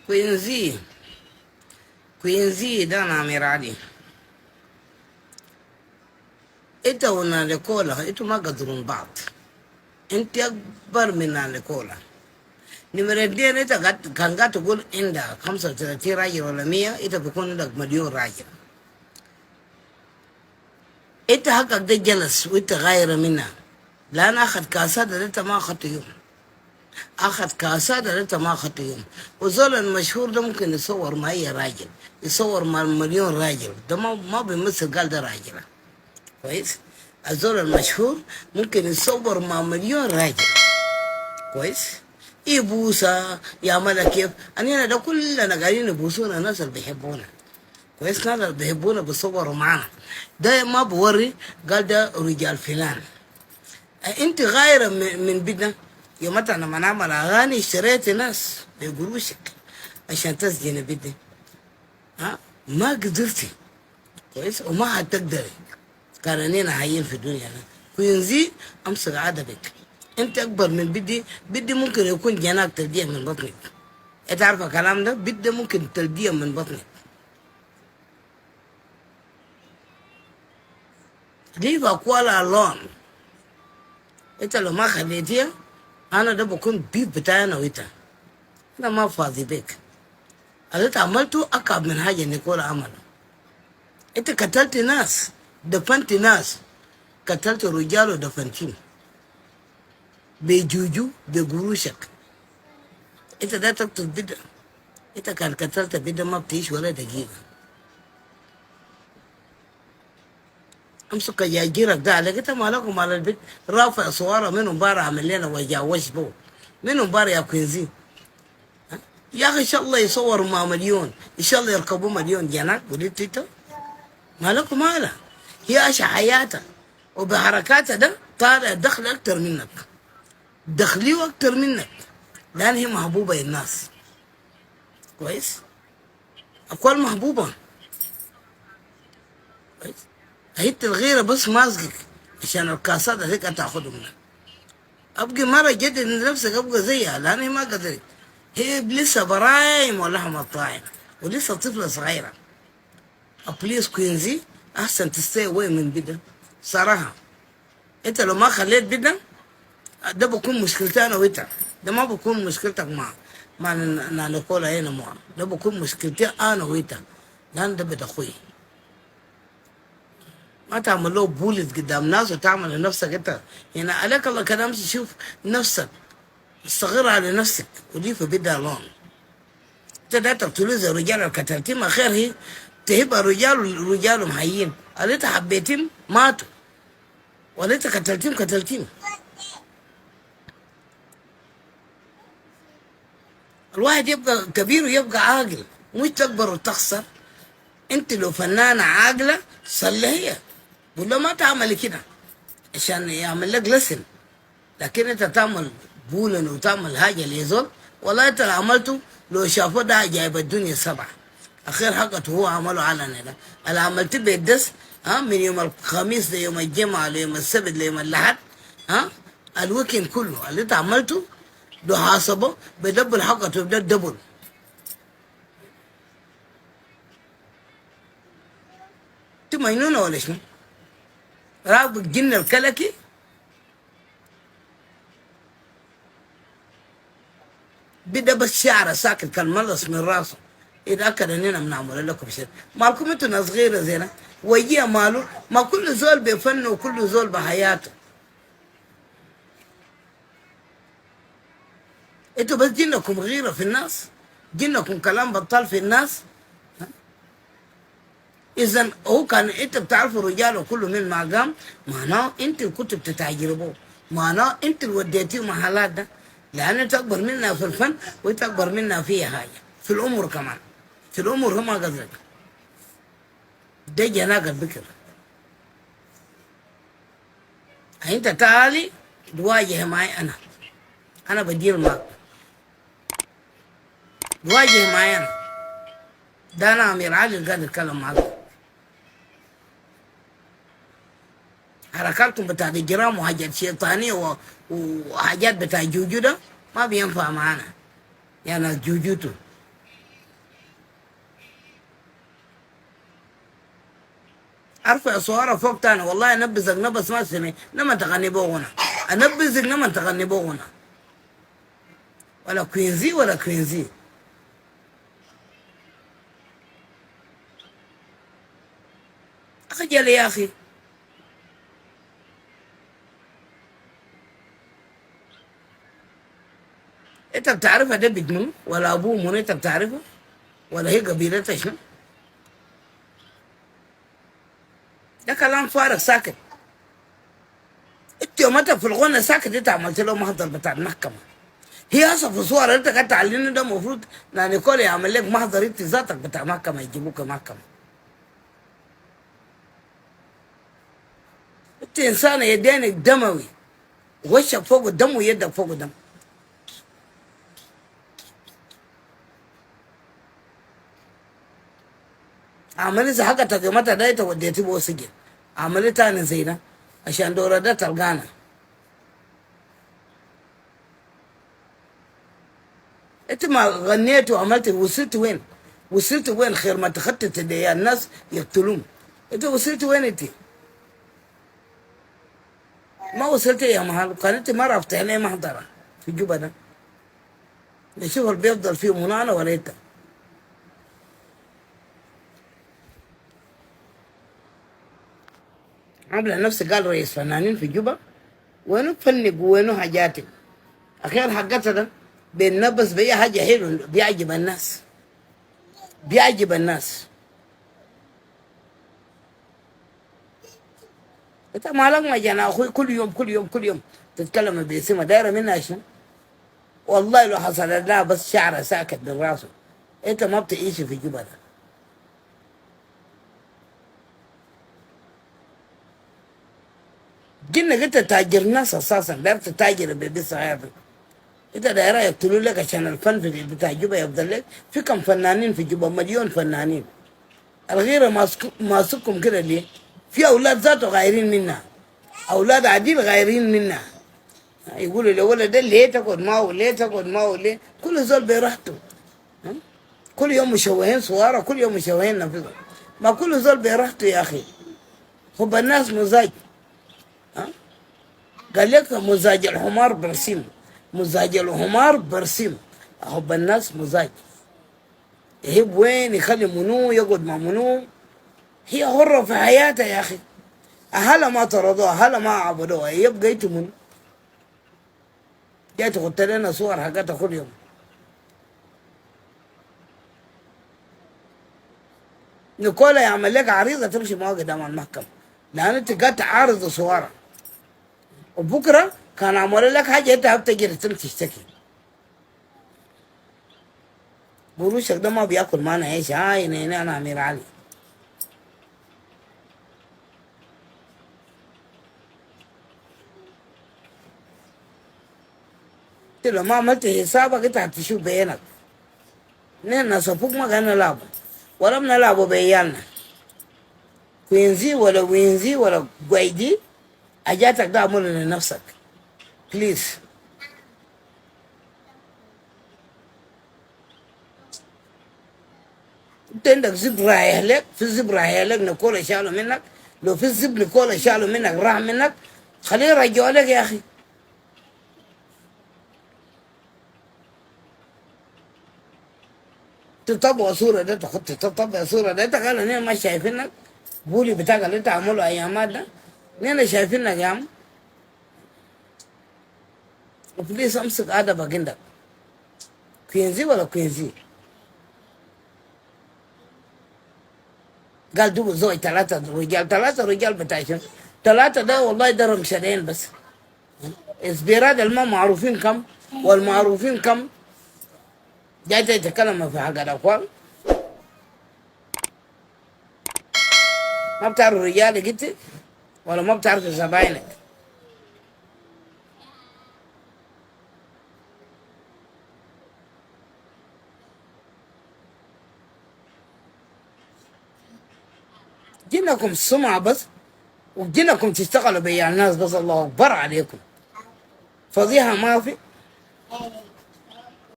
كوينزي كوينزي ده أنا أمير علي. أنت وناليكولا أنتوا ما قدرون بعض. أنت أكبر من ناليكولا. نمرة اتنين أنت كان قاعد تقول عندك 35 راجل ولا 100، أنت بيكون عندك مليون راجل. أنت حقك ده جلس وأنت غاير منها، لأن أخذ كاسات اللي أنت ما أخذته يوم. أخذ كاسات اللي أنت ما أخذته يوم. وزول المشهور ده ممكن يصور مع أي راجل، يصور مع مليون راجل، ده ما بيمثل قال ده راجل. كويس. الزول المشهور ممكن يصور مع مليون راجل. كويس. يبوسها يعملها كيف. أنا ده كلنا قاعدين يبوسونا، الناس اللي بيحبونا. كويس. الناس اللي بيحبونا بيصوروا معانا، ده ما بوري قال ده رجال فلان. انت غايره من بدنا. يوم متى لما نعمل اغاني اشتريت ناس بقروشك عشان تسجن بدي. ها ما قدرتي. كويس. وما هتقدري. كان اننا حيين في الدنيا ده. كوينزي امسك عددك. انت اكبر من بدي ممكن يكون جناك تلديه من بطنك. انت عارفه الكلام ده؟ بدي ممكن تلديه من بطنك. ليف اقوالا لون. انت لو ما خليتيها انا ده بكون بيب بتاعي انا وانت. انا ما فاضي بيك. اللي انت عملته اكعب من حاجه نيكولا عمله. انت قتلت ناس، دفنت ناس، قتلت رجال ودفنتهم بجوجو بقروشك. انت ده تقتل بدء. انت كان قتلت بدء ما بتعيش ولا دقيقه. امسك جاجيرك ده عليك. انت مالك مال البيت؟ رافع صوره منهم بارا عمل لنا وجاوش بو منهم بارا يا كوينزي. يا اخي ان شاء الله يصوروا مع مليون، ان شاء الله يركبوا مليون جنات. وليت انت مالك مالها؟ هي عايشه حياتها وبحركاتها ده طالع دخل اكتر منك، دخليه اكتر منك، لان هي محبوبه للناس. كويس. اكوال محبوبه. كويس. هي الغيره بس ماسكك عشان الكاسات هيك تاخذهم منك. ابقي مره جدد نفسك، ابقى زيها، لان هي ما قدرت. هي لسه برايم ولحم الطاعم ولسه طفله صغيره. بليز كوينزي احسن تستي وين من بدة صراحه. انت لو ما خليت بدة ده بكون مشكلتي انا وانت، ده ما بكون مشكلتك مع نيكولا هنا مع، ده بكون مشكلتي انا وانت، لان ده بيت اخوي. ما تعمل له بولد قدام ناس وتعمل لنفسك انت. هنا عليك الله كلام تشوف نفسك، استغر على نفسك ودي في بدة لون. انت ده تقتلوا زي الرجال اللي قتلتهم، خير هي تهب الرجال ورجالهم حيين. اللي انت حبيتهم ماتوا، ولا انت قتلتهم. الواحد يبقى كبير ويبقى عاقل، مش تكبر وتخسر. انت لو فنانة عاقلة صلي هي، ولا ما تعملي كده عشان يعمل لك لسن. لكن انت تعمل بولن وتعمل حاجة ليزول، والله انت اللي عملته لو شافوا ده جايب الدنيا سبعة. اخير حقته هو عمله علني ده اللي عملت بيدس. ها من يوم الخميس ليوم الجمعة ليوم السبت ليوم الاحد، ها الويكند كله اللي انت عملته لو حاسبه بدبل حقته ده دبل. انت مجنونة ولا شنو؟ راقبك جن الكلكي. بدا بس شعره ساكت كان ملص من راسه. اذا اكد اننا بنعمل لكم شيء مالكم انتوا صغيره زينا ويجي ماله. ما كل زول بفنه وكل زول بحياته. انتوا بس جنكم غيره في الناس، جنكم كلام بطال في الناس. اذا هو كان انت بتعرفوا رجاله كله من ما قام، معناه انت اللي كنت بتتاجروا، معناه انت اللي وديتيه محلات ده، لان انت اكبر منها في الفن وانت اكبر منها في حاجه في العمر كمان. في العمر هم قصدك ده جناك البكر. انت تعالي تواجه معي انا بدير معك، تواجه معي انا. ده انا امير علي اللي قاعد اتكلم معاك. حركاتكم بتاعت الجرام وحاجات شيطانيه وحاجات بتاع جوجو ده ما بينفع معانا يا ناس جوجوتو. ارفع صورة فوق تاني والله انبذك نبس ما سمي لما تغني بوغنا انبذك لما تغني بوغنا ولا كوينزي ولا كوينزي اخجل يا اخي. انت بتعرفها ده بيت منو ولا ابوه منو؟ انت بتعرفه ولا هي قبيلتها شنو؟ ده كلام فارغ ساكت. انت يوم انت في الغنى ساكت انت عملت له محضر بتاع المحكمه. هي اصلا في صور انت قاعد تعلمني ده المفروض ناني كولي يعمل لك محضر انت ذاتك بتاع محكمه يجيبوك محكمه. انت انسانه يدينك دموي وشك فوق الدم ويدك فوق الدم. عملت حاجه قيمتها ده انت وديتي بو سجن. عملت تاني زي ده عشان دورة ده تلقانا. انت ما غنيت وعملت وصلت وين؟ وصلت وين خير ما تخطط الناس يقتلون؟ انت وصلت وين انت؟ ما وصلت يا محل. كان انت ما رفت عليه محضره في جوبا ده نشوف اللي بيفضل فيه منانا ولا انت. عامله نفسي قال رئيس فنانين في جوبا وينو فنق وينو حاجاتك. اخير حقتها ده بينبس بأي حاجه حلو بيعجب الناس. بيعجب الناس. انت مالك ما جانا اخوي كل يوم كل يوم كل يوم تتكلم باسمها دايره منها شنو؟ والله لو حصل لها بس شعره ساكت من راسه انت ما بتعيش في جوبا ده. جنك انت تاجر ناس اساسا داير تتاجر ببس حياتك. انت داير يقتلوا لك عشان الفن في بتاع جوبا يفضل لك. في كم فنانين في جوبا؟ مليون فنانين. الغيره ماسكهم كده ليه؟ في اولاد ذاته غايرين منها. اولاد عديل غايرين منها. يقولوا لولد ده ليه تقعد معه ليه تقعد معه ليه؟ كل زول براحته. كل يوم مشوهين صوره كل يوم مشوهين نفسهم. ما كل زول براحته يا اخي. حب الناس مزاج. قال لك مزاج الحمار برسيم. مزاج الحمار برسيم. حب الناس مزاج. يحب وين يخلي منو يقعد مع منو. هي حرة في حياتها يا اخي. اهلها ما طردوها اهلها ما عبدوها يبقى انت منو؟ جاي تحط لنا صور حقتها كل يوم. نيكولا يعمل لك عريضه تمشي معاه قدام المحكمه لان انت قاعد تعارض صورها. وبكره كان عملوا لك حاجه انت بتجي تشتكي. قروشك ده ما بياكل معنا عيش. هاي انا امير علي. انت لو ما عملت حسابك انت هتشوف بعينك. نحن صفوك ما كان نلعبه ولا بنلعبه بعيالنا. كوينزي ولا وينزي ولا قويدي حاجاتك ده اعملها لنفسك بليز. انت عندك زب رايح لك. في زب رايح لك نيكولا شالوا منك. لو في زب نيكولا شالوا منك راح منك خليه يرجعوا لك يا اخي. تطبق صورة ده تحط تطبق صورة ده. انت قال انا ما شايفينك. بولي بتاعك اللي انت عمله ايامات ده نحن شايفينك يا عم. وبليز امسك ادبك عندك. كوينزي ولا كوينزي؟ قال دوب زوج ثلاثة رجال. ثلاثة رجال بتاع شنو؟ ثلاثة ده والله ده رمشانين بس. اسبيراد الما معروفين كم والمعروفين كم. جاي تتكلم في حق الاخوان. ما بتعرف رجالك انت ولا ما بتعرف زباينك. جيناكم سمعة بس وجيناكم تشتغلوا بيا الناس بس. الله اكبر عليكم. فضيحة ما في.